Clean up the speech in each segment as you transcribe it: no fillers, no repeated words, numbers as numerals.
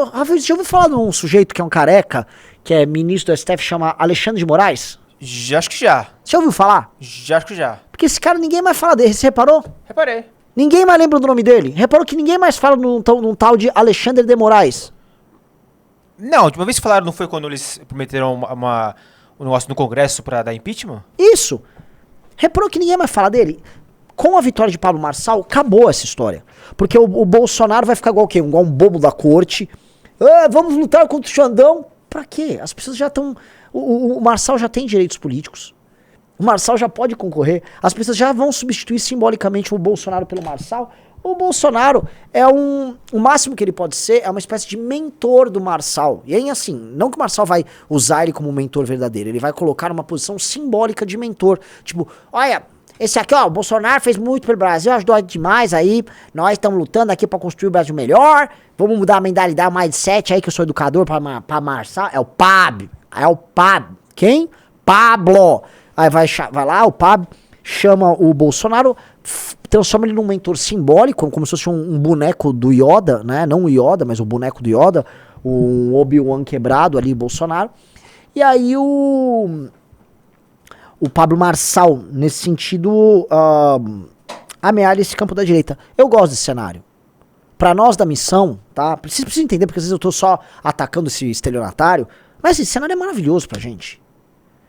Rafael, você já ouviu falar de um sujeito que é um careca, que é ministro do STF, chama Alexandre de Moraes? Acho que já. Você ouviu falar? Acho que já. Porque esse cara ninguém mais fala dele, você reparou? Reparei. Ninguém mais lembra do nome dele. Reparou que ninguém mais fala num tal de Alexandre de Moraes. Não, a última vez que falaram não foi quando eles prometeram um negócio no Congresso pra dar impeachment? Isso. Reparou que ninguém mais fala dele? Com a vitória de Pablo Marçal, acabou essa história. Porque o Bolsonaro vai ficar igual o quê? Igual um bobo da corte. Vamos lutar contra o Xandão. Pra quê? As pessoas já estão... O Marçal já tem direitos políticos. O Marçal já pode concorrer. As pessoas já vão substituir simbolicamente o Bolsonaro pelo Marçal. O Bolsonaro é o máximo que ele pode ser é uma espécie de mentor do Marçal. E aí, assim, não que o Marçal vai usar ele como mentor verdadeiro. Ele vai colocar uma posição simbólica de mentor. Tipo, olha... Esse aqui, ó, o Bolsonaro fez muito pelo Brasil, ajudou demais aí. Nós estamos lutando aqui pra construir o Brasil melhor. Vamos mudar a mentalidade, o mindset aí, que eu sou educador pra Marçal. É o Pab. É o Pab. Quem? Pablo. Aí vai lá, o Pab chama o Bolsonaro, transforma ele num mentor simbólico, como se fosse um boneco do Yoda, né? Não o Yoda, mas o boneco do Yoda. O Obi-Wan quebrado ali, Bolsonaro. E aí o Pablo Marçal, nesse sentido, amealha esse campo da direita. Eu gosto desse cenário. Pra nós da missão, tá? Vocês precisam entender, porque às vezes eu tô só atacando esse estelionatário, mas esse cenário é maravilhoso pra gente.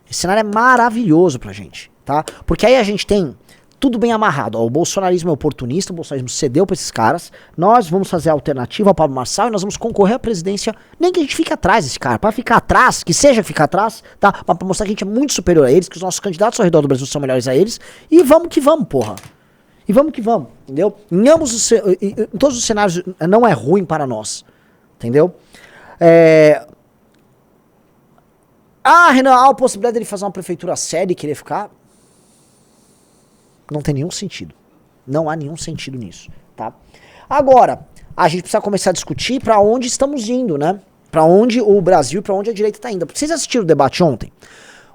Esse cenário é maravilhoso pra gente, tá? Porque aí a gente tem tudo bem amarrado. Ó, o bolsonarismo é oportunista, o bolsonarismo cedeu pra esses caras. Nós vamos fazer a alternativa ao Pablo Marçal e nós vamos concorrer à presidência. Nem que a gente fique atrás desse cara. Pra ficar atrás, que seja ficar atrás, tá? Pra mostrar que a gente é muito superior a eles, que os nossos candidatos ao redor do Brasil são melhores a eles. E vamos que vamos, porra. E vamos que vamos, entendeu? Em todos os cenários não é ruim para nós, entendeu? Renan, há a possibilidade dele fazer uma prefeitura séria e querer ficar? Não tem nenhum sentido. Não há nenhum sentido nisso, tá? Agora, a gente precisa começar a discutir pra onde estamos indo, né? Pra onde o Brasil, pra onde a direita tá indo. Vocês assistiram o debate ontem?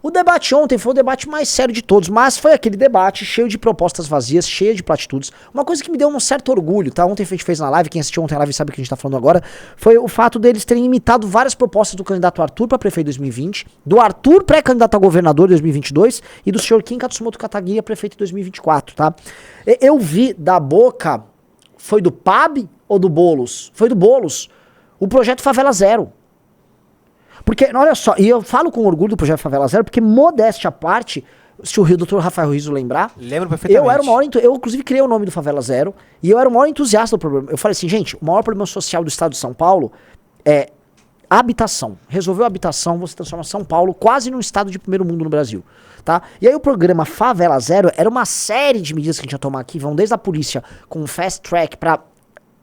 O debate ontem foi o debate mais sério de todos, mas foi aquele debate cheio de propostas vazias, cheio de platitudes. Uma coisa que me deu um certo orgulho, tá? Ontem a gente fez na live, quem assistiu ontem a live sabe o que a gente tá falando agora, foi o fato deles terem imitado várias propostas do candidato Arthur pra prefeito 2020, do Arthur pré-candidato a governador em 2022 e do senhor Kim Katsumoto Kataguiri a prefeito em 2024, tá? Eu vi da boca, foi do Pab ou do Boulos? Foi do Boulos, o projeto Favela Zero. Porque, olha só, e eu falo com orgulho do projeto Favela Zero, porque modéstia à parte, se o Dr. Rafael Rizzo lembrar, lembro perfeitamente. Eu inclusive criei o nome do Favela Zero, e eu era o maior entusiasta do problema. Eu falei assim, gente, o maior problema social do estado de São Paulo é habitação. Resolveu a habitação, você transforma São Paulo quase num estado de primeiro mundo no Brasil, tá? E aí o programa Favela Zero era uma série de medidas que a gente ia tomar aqui, vão desde a polícia com um fast track pra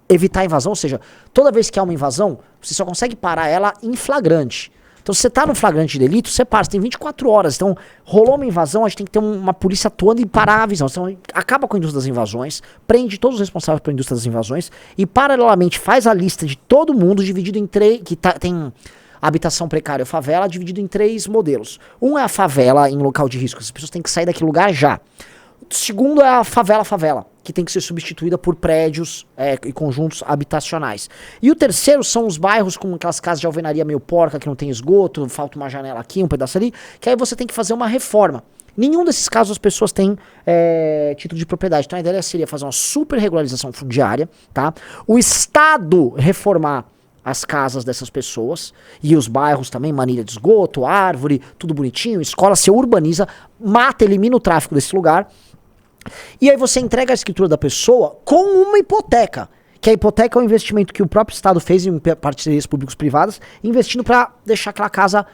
evitar a invasão, ou seja, toda vez que há uma invasão, você só consegue parar ela em flagrante. Então, se você tá no flagrante de delito, você para, você tem 24 horas. Então, rolou uma invasão, a gente tem que ter uma polícia atuando e parar a visão. Então, acaba com a indústria das invasões, prende todos os responsáveis pela indústria das invasões e, paralelamente, faz a lista de todo mundo dividido em três, tem habitação precária ou favela, dividido em 3 modelos. Um é a favela em local de risco, as pessoas têm que sair daquele lugar já. O segundo é a favela, que tem que ser substituída por prédios e conjuntos habitacionais. E o terceiro são os bairros com aquelas casas de alvenaria meio porca, que não tem esgoto, falta uma janela aqui, um pedaço ali, que aí você tem que fazer uma reforma. Nenhum desses casos as pessoas têm título de propriedade. Então a ideia seria fazer uma super regularização fundiária, tá? O Estado reformar as casas dessas pessoas e os bairros também, manilha de esgoto, árvore, tudo bonitinho, escola, você urbaniza, mata, elimina o tráfego desse lugar. E aí você entrega a escritura da pessoa com uma hipoteca, que a hipoteca é um investimento que o próprio Estado fez em parcerias públicos-privadas, investindo para deixar aquela casa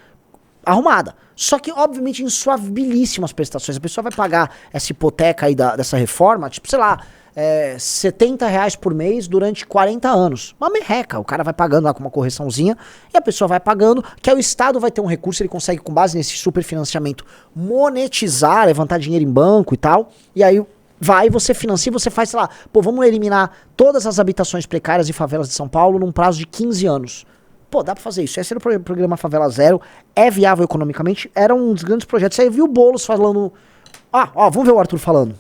arrumada. Só que, obviamente, em suavilíssimas prestações. A pessoa vai pagar essa hipoteca aí dessa reforma, tipo, sei lá, R$70 por mês durante 40 anos. Uma merreca. O cara vai pagando lá com uma correçãozinha e a pessoa vai pagando, que aí o Estado vai ter um recurso, ele consegue, com base nesse superfinanciamento, monetizar, levantar dinheiro em banco e tal, e aí você financia, você faz, sei lá, vamos eliminar todas as habitações precárias e favelas de São Paulo num prazo de 15 anos. Dá pra fazer isso. Esse era o programa Favela Zero, é viável economicamente, era um dos grandes projetos. Aí eu vi o Boulos falando, vamos ver o Arthur falando.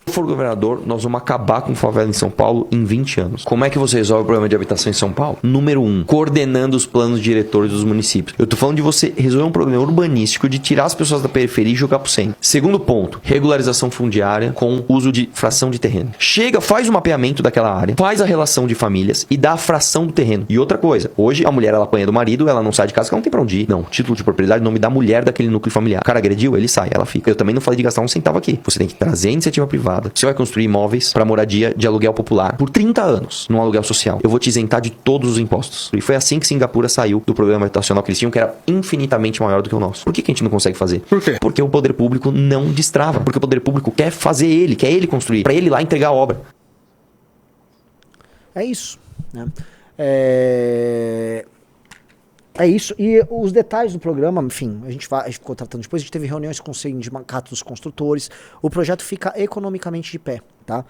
Se for governador, nós vamos acabar com favela em São Paulo em 20 anos. Como é que você resolve o problema de habitação em São Paulo? Número 1, coordenando os planos diretores dos municípios. Eu tô falando de você resolver um problema urbanístico de tirar as pessoas da periferia e jogar pro centro. Segundo ponto, regularização fundiária com uso de fração de terreno. Chega, faz o mapeamento daquela área, faz a relação de famílias e dá a fração do terreno. E outra coisa, hoje a mulher ela apanha do marido, ela não sai de casa, ela não tem pra onde ir. Não, título de propriedade, nome da mulher daquele núcleo familiar. O cara agrediu, ele sai, ela fica. Eu também não falei de gastar um centavo aqui. Você tem que trazer a iniciativa privada. Você vai construir imóveis para moradia de aluguel popular por 30 anos, num aluguel social. Eu vou te isentar de todos os impostos. E foi assim que Singapura saiu do programa habitacional que eles tinham, que era infinitamente maior do que o nosso. Por que a gente não consegue fazer? Por quê? Porque o poder público não destrava. Porque o poder público quer fazer ele, quer ele construir, para ele ir lá entregar a obra. É isso, né? É isso. E os detalhes do programa, enfim, a gente ficou tratando depois, a gente teve reuniões com o sindicato dos construtores, o projeto fica economicamente de pé, tá?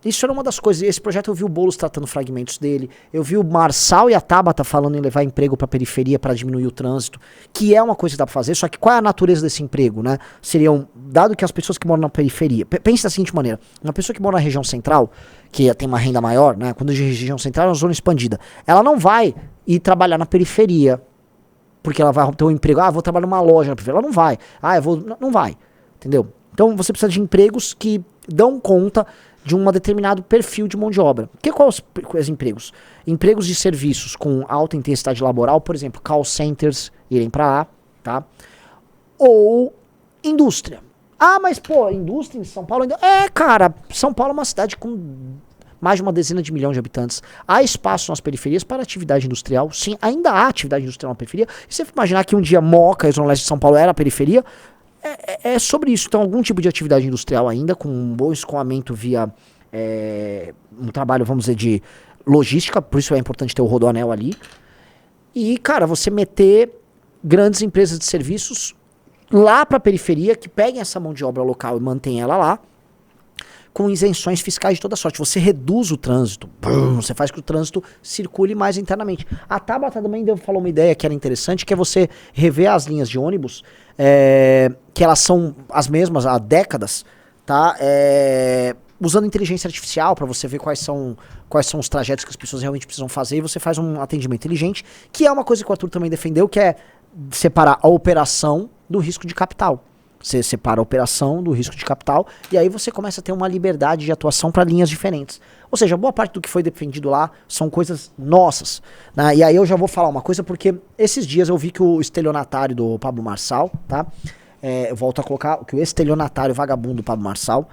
Isso era uma das coisas, esse projeto eu vi o Boulos tratando fragmentos dele, eu vi o Marçal e a Tabata falando em levar emprego pra periferia para diminuir o trânsito, que é uma coisa que dá pra fazer, só que qual é a natureza desse emprego, né? Seriam, dado que as pessoas que moram na periferia, pense da seguinte maneira, uma pessoa que mora na região central, que tem uma renda maior, né? Quando a região central é uma zona expandida, ela não vai ir trabalhar na periferia, porque ela vai ter um emprego, vou trabalhar numa loja na periferia, ela não vai, não vai, entendeu? Então você precisa de empregos que dão conta de um determinado perfil de mão de obra. Quais os empregos? Empregos de serviços com alta intensidade laboral, por exemplo, call centers irem para lá, tá? Ou indústria. Mas pô, indústria em São Paulo ainda... cara, São Paulo é uma cidade com mais de uma dezena de milhões de habitantes. Há espaço nas periferias para atividade industrial. Sim, ainda há atividade industrial na periferia. E se você imaginar que um dia Moca, a Zona Leste de São Paulo, era a periferia, é sobre isso. Então, algum tipo de atividade industrial ainda, com um bom escoamento via um trabalho, vamos dizer, de logística, por isso é importante ter o Rodoanel ali. E, cara, você meter grandes empresas de serviços lá para a periferia, que peguem essa mão de obra local e mantêm ela lá, com isenções fiscais de toda sorte. Você reduz o trânsito, você faz que o trânsito circule mais internamente. A Tabata também falou uma ideia que era interessante, que é você rever as linhas de ônibus, que elas são as mesmas há décadas, tá? Usando inteligência artificial para você ver quais são os trajetos que as pessoas realmente precisam fazer, e você faz um atendimento inteligente, que é uma coisa que o Arthur também defendeu, que é separar a operação do risco de capital. Você separa a operação do risco de capital e aí você começa a ter uma liberdade de atuação para linhas diferentes. Ou seja, boa parte do que foi defendido lá são coisas nossas, né? E aí eu já vou falar uma coisa, porque esses dias eu vi que o estelionatário do Pablo Marçal, tá? Eu volto a colocar que o estelionatário vagabundo do Pablo Marçal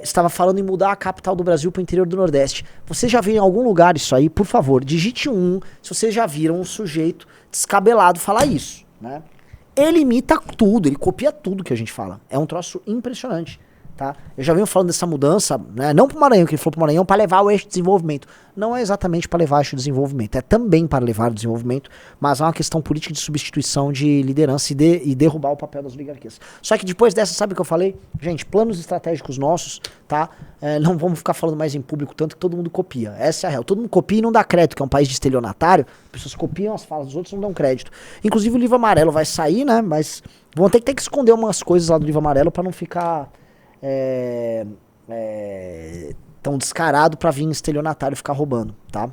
estava falando em mudar a capital do Brasil para o interior do Nordeste. Você já viu em algum lugar isso aí? Por favor, digite se vocês já viram um sujeito descabelado falar isso, né? Ele imita tudo, ele copia tudo que a gente fala. É um troço impressionante, tá? Eu já venho falando dessa mudança, né? Não pro Maranhão, que ele falou pro Maranhão para levar o eixo de desenvolvimento. Não é exatamente para levar o eixo de desenvolvimento, é também para levar o desenvolvimento, mas é uma questão política de substituição de liderança e derrubar o papel das oligarquias. Só que depois dessa, sabe o que eu falei? Gente, planos estratégicos nossos, tá? Não vamos ficar falando mais em público tanto que todo mundo copia. Essa é a real. Todo mundo copia e não dá crédito, que é um país de estelionatário. As pessoas copiam as falas dos outros e não dão crédito. Inclusive o livro amarelo vai sair, né? Mas vão ter que esconder umas coisas lá do livro amarelo para não ficar tão descarado para vir estelionatário ficar roubando, tá?